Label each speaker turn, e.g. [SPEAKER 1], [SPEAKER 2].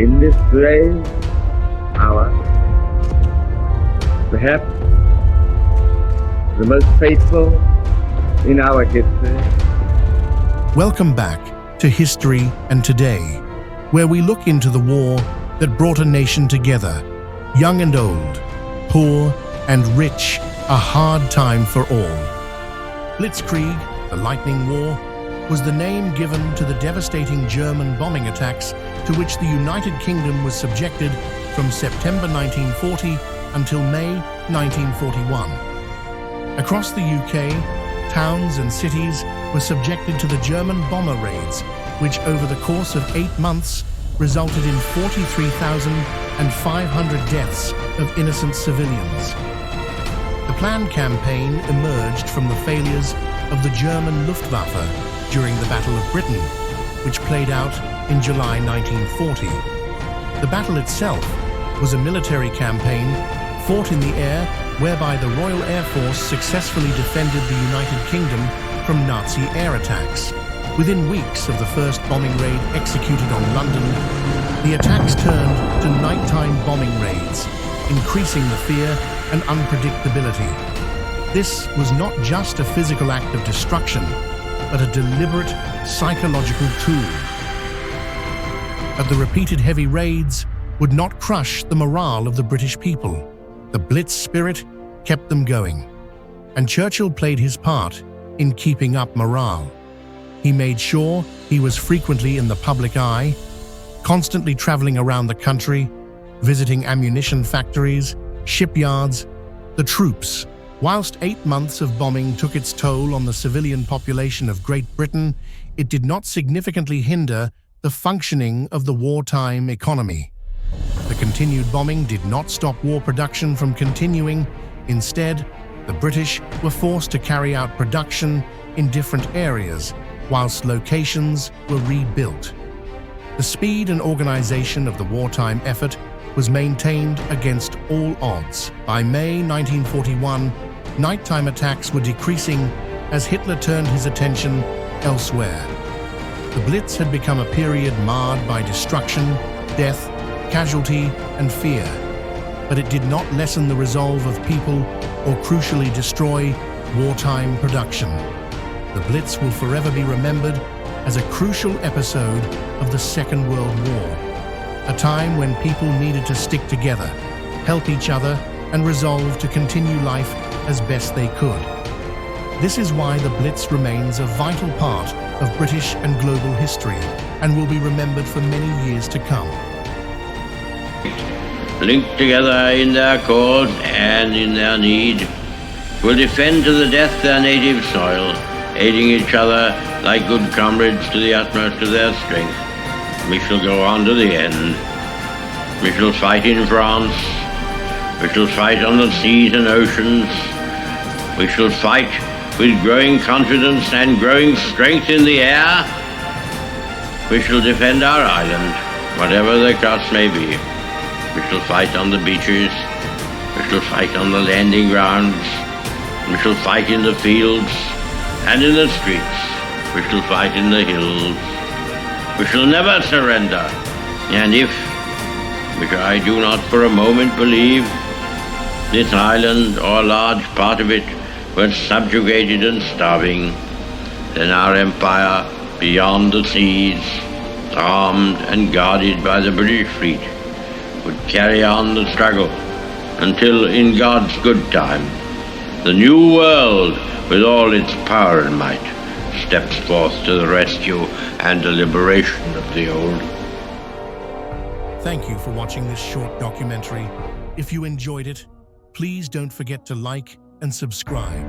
[SPEAKER 1] in this brave hour, perhaps the most faithful in our history.
[SPEAKER 2] Welcome back to History and Today, where we look into the war that brought a nation together, young and old, poor and rich, a hard time for all. Blitzkrieg, the Lightning War, was the name given to the devastating German bombing attacks to which the United Kingdom was subjected from September 1940 until May 1941. Across the UK, towns and cities were subjected to the German bomber raids, which over the course of 8 months resulted in 43,500 deaths of innocent civilians. The planned campaign emerged from the failures of the German Luftwaffe during the Battle of Britain, which played out in July 1940. The battle itself was a military campaign fought in the air whereby the Royal Air Force successfully defended the United Kingdom from Nazi air attacks. Within weeks of the first bombing raid executed on London, the attacks turned to nighttime bombing raids, increasing the fear and unpredictability. This was not just a physical act of destruction, but a deliberate psychological tool. But the repeated heavy raids would not crush the morale of the British people. The Blitz spirit kept them going, and Churchill played his part in keeping up morale. He made sure he was frequently in the public eye, constantly traveling around the country, visiting ammunition factories, shipyards. The troops, whilst 8 months of bombing took its toll on the civilian population of Great Britain, it did not significantly hinder the functioning of the wartime economy. The continued bombing did not stop war production from continuing. Instead, the British were forced to carry out production in different areas, whilst locations were rebuilt. The speed and organization of the wartime effort was maintained against all odds. By May 1941, nighttime attacks were decreasing as Hitler turned his attention elsewhere. The Blitz had become a period marred by destruction, death, casualty, and fear, but it did not lessen the resolve of people or crucially destroy wartime production. The Blitz will forever be remembered as a crucial episode of the Second World War, a time when people needed to stick together, help each other, and resolve to continue life as best they could. This is why the Blitz remains a vital part of British and global history and will be remembered for many years to come.
[SPEAKER 3] Linked together in their cause and in their need, will defend to the death their native soil, aiding each other like good comrades to the utmost of their strength. We shall go on to the end. We shall fight in France. We shall fight on the seas and oceans. We shall fight with growing confidence and growing strength in the air. We shall defend our island, whatever the cost may be. We shall fight on the beaches. We shall fight on the landing grounds. We shall fight in the fields and in the streets. We shall fight in the hills. We shall never surrender. And if, which I do not for a moment believe, this island or a large part of it were subjugated and starving, then our empire beyond the seas, armed and guarded by the British fleet, would carry on the struggle until, in God's good time, the new world, with all its power and might, steps forth to the rescue and the liberation of the old.
[SPEAKER 2] Thank you for watching this short documentary. If you enjoyed it, please don't forget to like and subscribe.